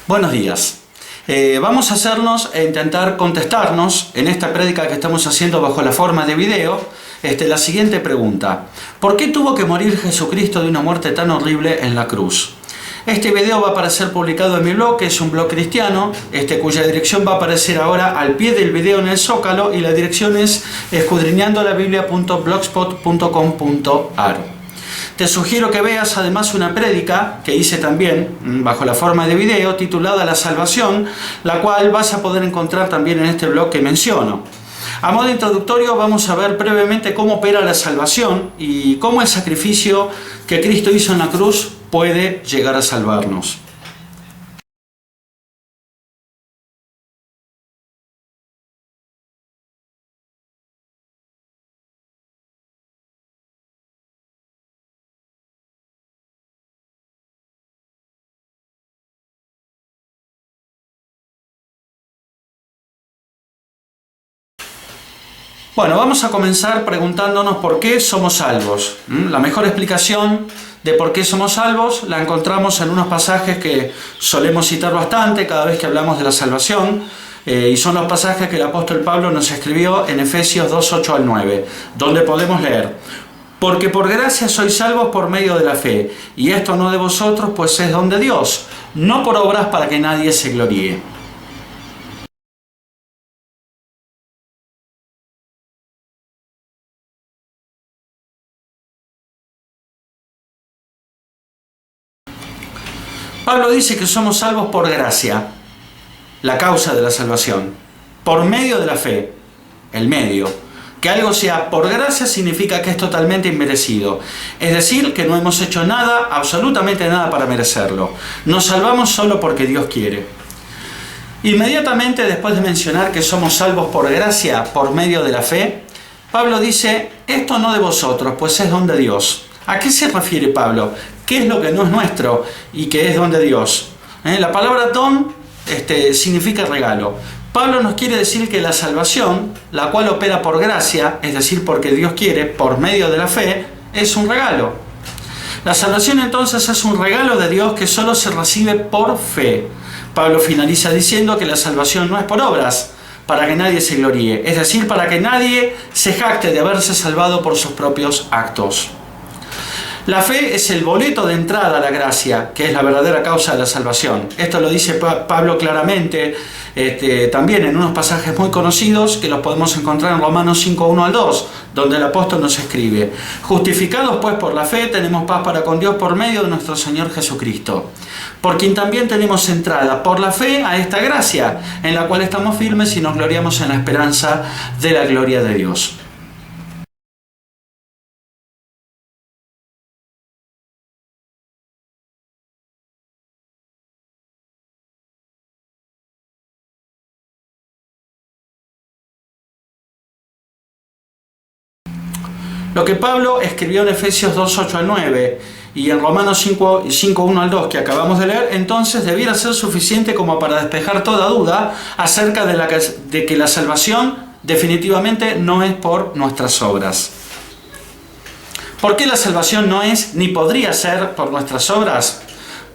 Buenos días. Vamos a hacernos e intentar contestarnos en esta prédica que estamos haciendo bajo la forma de video la siguiente pregunta. ¿Por qué tuvo que morir Jesucristo de una muerte tan horrible en la cruz? Este video va a aparecer publicado en mi blog, que es un blog cristiano, cuya dirección va a aparecer ahora al pie del video en el Zócalo, y la dirección es escudriñandolabiblia.blogspot.com.ar. Te sugiero que veas además una prédica que hice también bajo la forma de video titulada La Salvación, la cual vas a poder encontrar también en este blog que menciono. A modo introductorio vamos a ver brevemente cómo opera la salvación y cómo el sacrificio que Cristo hizo en la cruz puede llegar a salvarnos. Bueno, vamos a comenzar preguntándonos por qué somos salvos. La mejor explicación de por qué somos salvos la encontramos en unos pasajes que solemos citar bastante cada vez que hablamos de la salvación, y son los pasajes que el apóstol Pablo nos escribió en Efesios 2, 8 al 9, donde podemos leer: porque por gracia sois salvos por medio de la fe, y esto no de vosotros, pues es don de Dios, no por obras para que nadie se gloríe. Pablo dice que somos salvos por gracia, la causa de la salvación, por medio de la fe, el medio. Que algo sea por gracia significa que es totalmente inmerecido, es decir, que no hemos hecho nada, absolutamente nada para merecerlo. Nos salvamos solo porque Dios quiere. Inmediatamente después de mencionar que somos salvos por gracia, por medio de la fe, Pablo dice: esto no de vosotros, pues es don de Dios. ¿A qué se refiere Pablo? ¿Qué es lo que no es nuestro y que es don de Dios? La palabra don significa regalo. Pablo nos quiere decir que la salvación, la cual opera por gracia, es decir, porque Dios quiere, por medio de la fe, es un regalo. La salvación entonces es un regalo de Dios que solo se recibe por fe. Pablo finaliza diciendo que la salvación no es por obras, para que nadie se gloríe, es decir, para que nadie se jacte de haberse salvado por sus propios actos. La fe es el boleto de entrada a la gracia, que es la verdadera causa de la salvación. Esto lo dice Pablo claramente también en unos pasajes muy conocidos que los podemos encontrar en Romanos 5, 1 al 2, donde el apóstol nos escribe: justificados pues por la fe, tenemos paz para con Dios por medio de nuestro Señor Jesucristo, por quien también tenemos entrada por la fe a esta gracia, en la cual estamos firmes y nos gloriamos en la esperanza de la gloria de Dios. Lo que Pablo escribió en Efesios 2, 8 al 9 y en Romanos 5, 1 al 2 que acabamos de leer, entonces debiera ser suficiente como para despejar toda duda acerca de que la salvación definitivamente no es por nuestras obras. ¿Por qué la salvación no es ni podría ser por nuestras obras?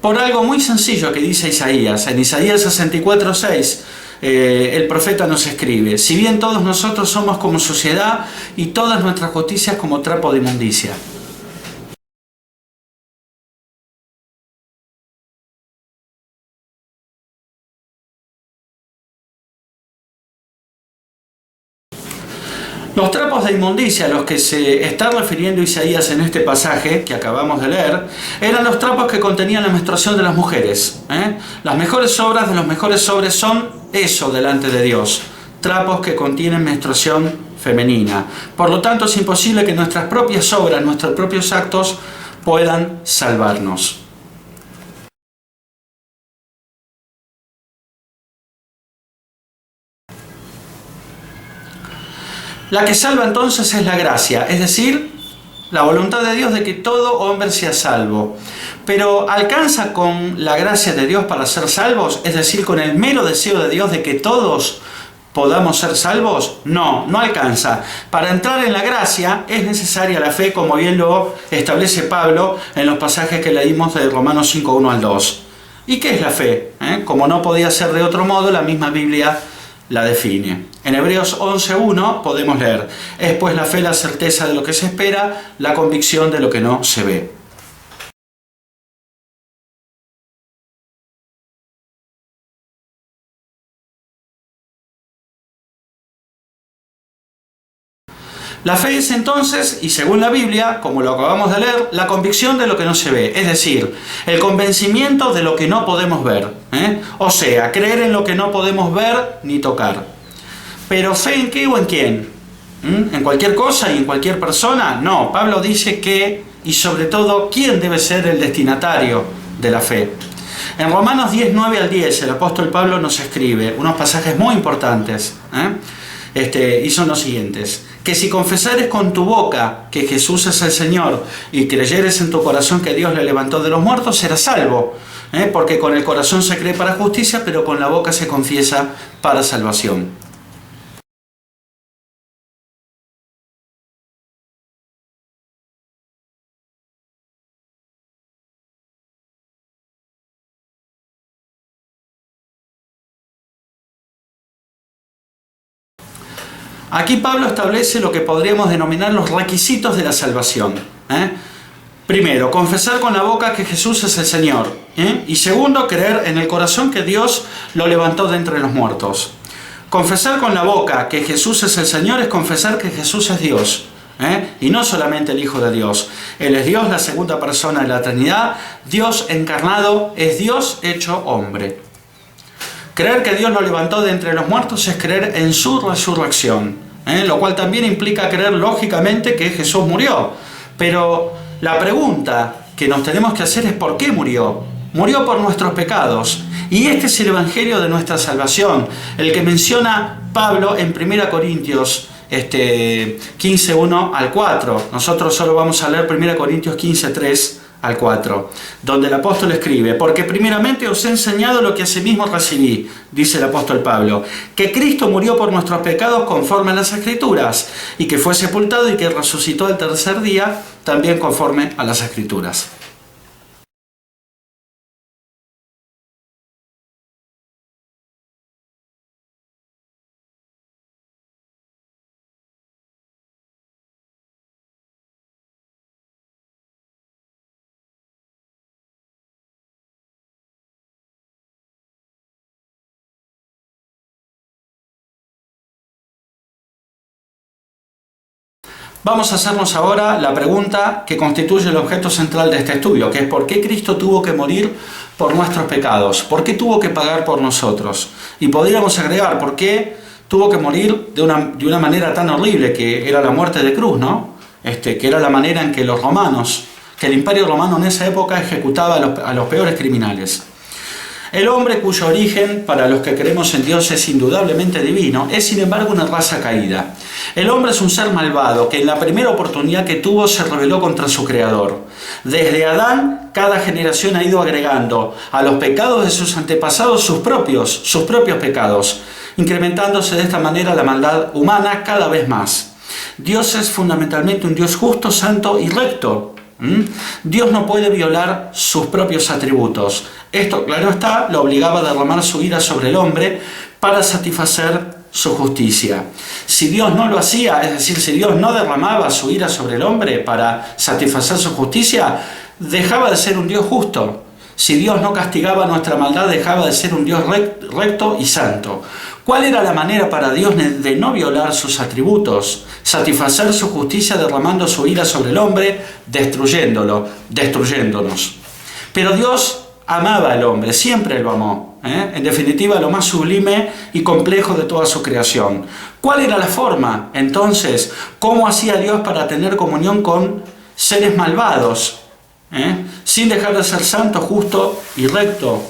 Por algo muy sencillo que dice Isaías. En Isaías 64, 6, el profeta nos escribe: si bien todos nosotros somos como suciedad y todas nuestras justicias como trapo de inmundicia. Los trapos de inmundicia a los que se está refiriendo Isaías en este pasaje que acabamos de leer eran los trapos que contenían la menstruación de las mujeres. Las mejores obras de los mejores hombres son eso delante de Dios: trapos que contienen menstruación femenina. Por lo tanto, es imposible que nuestras propias obras, nuestros propios actos puedan salvarnos. La que salva entonces es la gracia, es decir, la voluntad de Dios de que todo hombre sea salvo. Pero ¿alcanza con la gracia de Dios para ser salvos? Es decir, con el mero deseo de Dios de que todos podamos ser salvos. No alcanza. Para entrar en la gracia es necesaria la fe, como bien lo establece Pablo en los pasajes que leímos de Romanos 5, 1 al 2. ¿Y qué es la fe? Como no podía ser de otro modo, la misma Biblia la define. En Hebreos 11:1 podemos leer: es pues la fe la certeza de lo que se espera, la convicción de lo que no se ve. La fe es entonces, y según la Biblia, como lo acabamos de leer, la convicción de lo que no se ve, es decir, el convencimiento de lo que no podemos ver. O sea, creer en lo que no podemos ver ni tocar. ¿Pero fe en qué o en quién? ¿En cualquier cosa y en cualquier persona? No, Pablo dice que, y sobre todo, ¿quién debe ser el destinatario de la fe? En Romanos 10, 9 al 10, el apóstol Pablo nos escribe unos pasajes muy importantes, y son los siguientes: que si confesares con tu boca que Jesús es el Señor y creyeres en tu corazón que Dios le levantó de los muertos, serás salvo, porque con el corazón se cree para justicia, pero con la boca se confiesa para salvación. Aquí Pablo establece lo que podríamos denominar los requisitos de la salvación. Primero, confesar con la boca que Jesús es el Señor. Y segundo, creer en el corazón que Dios lo levantó de entre los muertos. Confesar con la boca que Jesús es el Señor es confesar que Jesús es Dios. Y no solamente el Hijo de Dios. Él es Dios, la segunda persona de la Trinidad. Dios encarnado, es Dios hecho hombre. Creer que Dios lo levantó de entre los muertos es creer en su resurrección, lo cual también implica creer lógicamente que Jesús murió. Pero la pregunta que nos tenemos que hacer es ¿por qué murió? Murió por nuestros pecados. Y este es el evangelio de nuestra salvación, el que menciona Pablo en 1 Corintios 15, 1 al 4. Nosotros solo vamos a leer 1 Corintios 15, 3 al 4, donde el apóstol escribe: porque primeramente os he enseñado lo que asimismo recibí, dice el apóstol Pablo, que Cristo murió por nuestros pecados conforme a las Escrituras, y que fue sepultado y que resucitó al tercer día, también conforme a las Escrituras. Vamos a hacernos ahora la pregunta que constituye el objeto central de este estudio, que es ¿por qué Cristo tuvo que morir por nuestros pecados? ¿Por qué tuvo que pagar por nosotros? Y podríamos agregar, ¿por qué tuvo que morir de una manera tan horrible, que era la muerte de cruz, ¿no? Que era la manera en que los romanos, que el Imperio Romano en esa época ejecutaba a los peores criminales. El hombre, cuyo origen, para los que creemos en Dios, es indudablemente divino, es sin embargo una raza caída. El hombre es un ser malvado que en la primera oportunidad que tuvo se rebeló contra su Creador. Desde Adán, cada generación ha ido agregando a los pecados de sus antepasados sus propios pecados, incrementándose de esta manera la maldad humana cada vez más. Dios es fundamentalmente un Dios justo, santo y recto. Dios no puede violar sus propios atributos. Esto, claro está, lo obligaba a derramar su ira sobre el hombre para satisfacer su justicia. Si Dios no lo hacía, es decir, si Dios no derramaba su ira sobre el hombre para satisfacer su justicia, dejaba de ser un Dios justo. Si Dios no castigaba nuestra maldad, dejaba de ser un Dios recto y santo. ¿Cuál era la manera para Dios de no violar sus atributos? Satisfacer su justicia derramando su ira sobre el hombre, destruyéndonos. Pero Dios amaba al hombre, siempre lo amó. En definitiva, lo más sublime y complejo de toda su creación. ¿Cuál era la forma, entonces? ¿Cómo hacía Dios para tener comunión con seres malvados? Sin dejar de ser santo, justo y recto.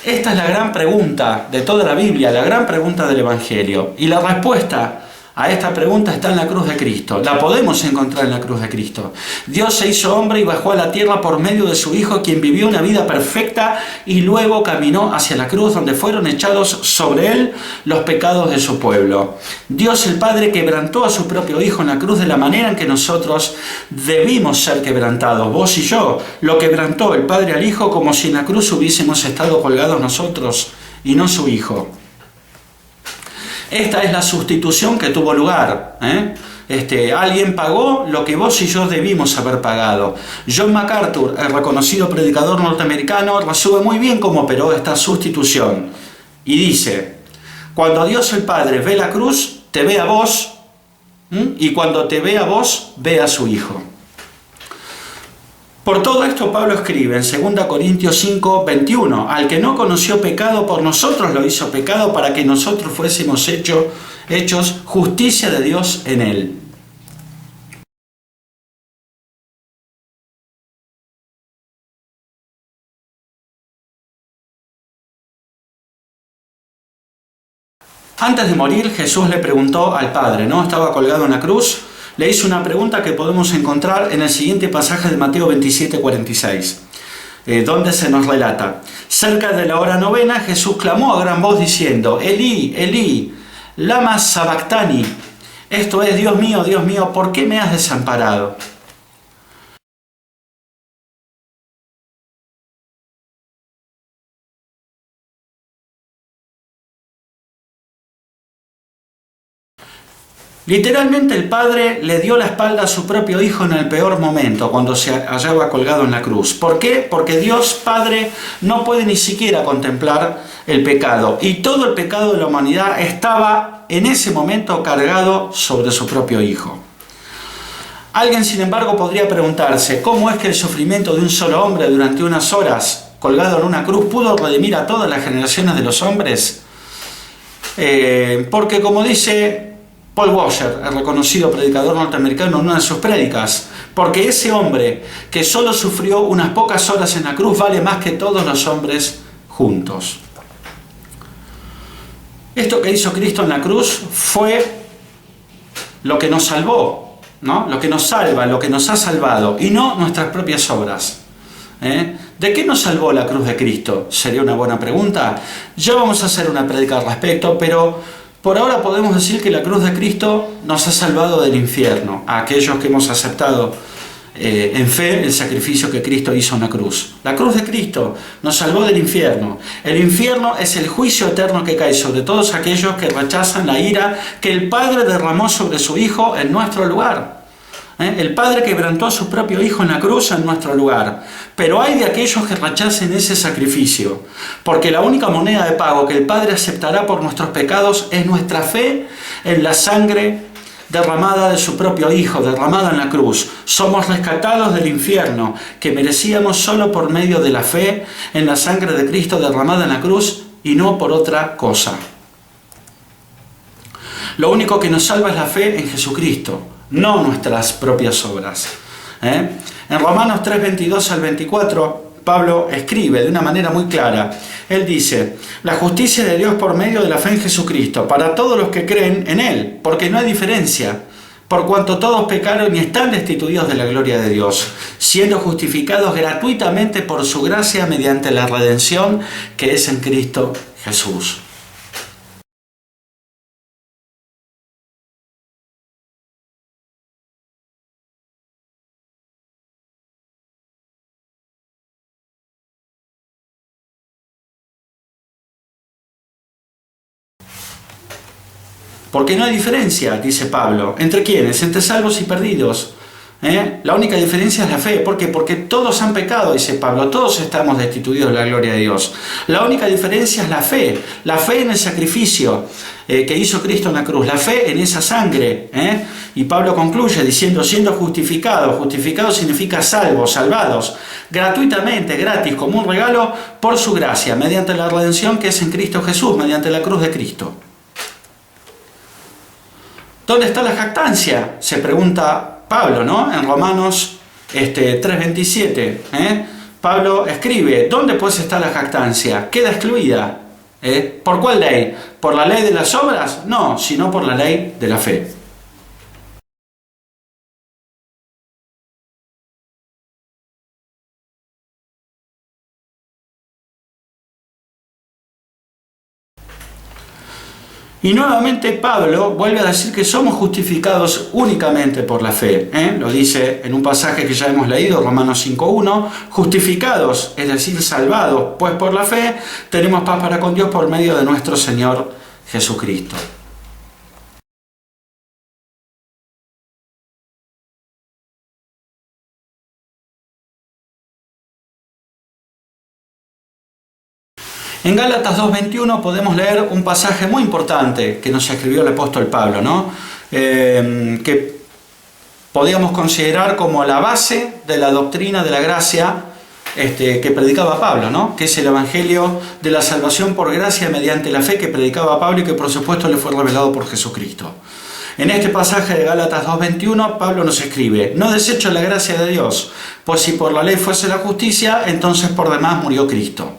Esta es la gran pregunta de toda la Biblia, la gran pregunta del Evangelio. Y la respuesta a esta pregunta está en la cruz de Cristo. La podemos encontrar en la cruz de Cristo. Dios se hizo hombre y bajó a la tierra por medio de su Hijo, quien vivió una vida perfecta y luego caminó hacia la cruz, donde fueron echados sobre él los pecados de su pueblo. Dios el Padre quebrantó a su propio Hijo en la cruz de la manera en que nosotros debimos ser quebrantados. Vos y yo, lo quebrantó el Padre al Hijo, como si en la cruz hubiésemos estado colgados nosotros y no su Hijo. Esta es la sustitución que tuvo lugar. Alguien pagó lo que vos y yo debimos haber pagado. John MacArthur, el reconocido predicador norteamericano, resume muy bien cómo operó esta sustitución. Y dice, cuando Dios el Padre ve la cruz, te ve a vos, y cuando te ve a vos, ve a su Hijo. Por todo esto Pablo escribe en 2 Corintios 5, 21, al que no conoció pecado, por nosotros lo hizo pecado, para que nosotros fuésemos hechos justicia de Dios en él. Antes de morir, Jesús le preguntó al Padre, ¿no? Estaba colgado en la cruz. Le hizo una pregunta que podemos encontrar en el siguiente pasaje de Mateo 27, 46, donde se nos relata: cerca de la hora novena, Jesús clamó a gran voz diciendo, Elí, Elí, lama sabactani. Esto es, Dios mío, ¿por qué me has desamparado? Literalmente el Padre le dio la espalda a su propio Hijo en el peor momento, cuando se hallaba colgado en la cruz. ¿Por qué? Porque Dios Padre no puede ni siquiera contemplar el pecado. Y todo el pecado de la humanidad estaba en ese momento cargado sobre su propio Hijo. Alguien, sin embargo, podría preguntarse, ¿cómo es que el sufrimiento de un solo hombre durante unas horas colgado en una cruz pudo redimir a todas las generaciones de los hombres? Porque, como dice Paul Washer, el reconocido predicador norteamericano, en una de sus prédicas, porque ese hombre que solo sufrió unas pocas horas en la cruz vale más que todos los hombres juntos. Esto que hizo Cristo en la cruz fue lo que nos salvó, ¿no? Lo que nos salva, lo que nos ha salvado, y no nuestras propias obras. ¿De qué nos salvó la cruz de Cristo? Sería una buena pregunta. Ya vamos a hacer una prédica al respecto, pero por ahora podemos decir que la cruz de Cristo nos ha salvado del infierno, a aquellos que hemos aceptado en fe el sacrificio que Cristo hizo en la cruz. La cruz de Cristo nos salvó del infierno. El infierno es el juicio eterno que cae sobre todos aquellos que rechazan la ira que el Padre derramó sobre su Hijo en nuestro lugar. El Padre quebrantó a su propio Hijo en la cruz en nuestro lugar. Pero hay de aquellos que rechacen ese sacrificio, porque la única moneda de pago que el Padre aceptará por nuestros pecados es nuestra fe en la sangre derramada de su propio Hijo, derramada en la cruz. Somos rescatados del infierno que merecíamos solo por medio de la fe en la sangre de Cristo derramada en la cruz y no por otra cosa. Lo único que nos salva es la fe en Jesucristo, no nuestras propias obras. En Romanos 3, 22 al 24, Pablo escribe de una manera muy clara. Él dice, la justicia de Dios por medio de la fe en Jesucristo, para todos los que creen en Él, porque no hay diferencia, por cuanto todos pecaron y están destituidos de la gloria de Dios, siendo justificados gratuitamente por su gracia mediante la redención que es en Cristo Jesús. Porque no hay diferencia, dice Pablo. ¿Entre quiénes? Entre salvos y perdidos. La única diferencia es la fe. ¿Por qué? Porque todos han pecado, dice Pablo. Todos estamos destituidos de la gloria de Dios. La única diferencia es la fe. La fe en el sacrificio que hizo Cristo en la cruz. La fe en esa sangre. Y Pablo concluye diciendo, siendo justificados. Justificado significa salvos, salvados. Gratuitamente, gratis, como un regalo por su gracia. Mediante la redención que es en Cristo Jesús. Mediante la cruz de Cristo. ¿Dónde está la jactancia? Se pregunta Pablo, ¿no? En Romanos 3:27. Pablo escribe, ¿dónde pues está la jactancia? Queda excluida. ¿Por cuál ley? ¿Por la ley de las obras? No, sino por la ley de la fe. Y nuevamente Pablo vuelve a decir que somos justificados únicamente por la fe. Lo dice en un pasaje que ya hemos leído, Romanos 5:1. Justificados, es decir, salvados, pues por la fe tenemos paz para con Dios por medio de nuestro Señor Jesucristo. En Gálatas 2:21 podemos leer un pasaje muy importante que nos escribió el apóstol Pablo, ¿no? Que podríamos considerar como la base de la doctrina de la gracia que predicaba Pablo, ¿no? Que es el evangelio de la salvación por gracia mediante la fe que predicaba Pablo y que por supuesto le fue revelado por Jesucristo. En este pasaje de Gálatas 2:21 Pablo nos escribe: no desecho la gracia de Dios, pues si por la ley fuese la justicia, entonces por demás murió Cristo.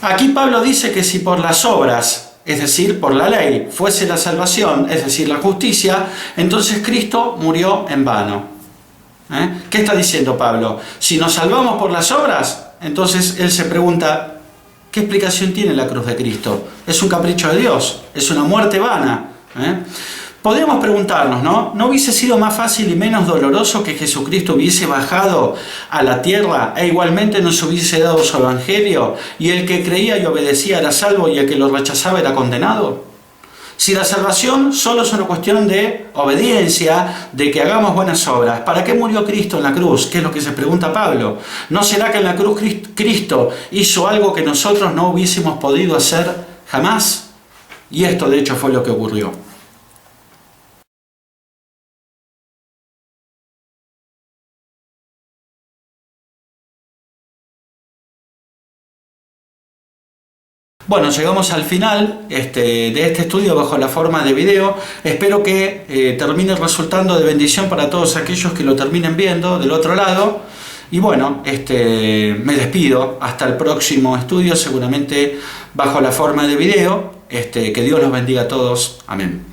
Aquí Pablo dice que si por las obras, es decir, por la ley, fuese la salvación, es decir, la justicia, entonces Cristo murió en vano. ¿Qué está diciendo Pablo? Si nos salvamos por las obras, entonces él se pregunta, ¿qué explicación tiene la cruz de Cristo? ¿Es un capricho de Dios? ¿Es una muerte vana? Podríamos preguntarnos, ¿no hubiese sido más fácil y menos doloroso que Jesucristo hubiese bajado a la tierra e igualmente nos hubiese dado su evangelio y el que creía y obedecía era salvo y el que lo rechazaba era condenado? Si la salvación solo es una cuestión de obediencia, de que hagamos buenas obras, ¿para qué murió Cristo en la cruz? ¿Qué es lo que se pregunta Pablo? ¿No será que en la cruz Cristo hizo algo que nosotros no hubiésemos podido hacer jamás? Y esto de hecho fue lo que ocurrió. Bueno, llegamos al final de este estudio bajo la forma de video. Espero que termine resultando de bendición para todos aquellos que lo terminen viendo del otro lado. Y bueno, me despido hasta el próximo estudio, seguramente bajo la forma de video. Que Dios los bendiga a todos. Amén.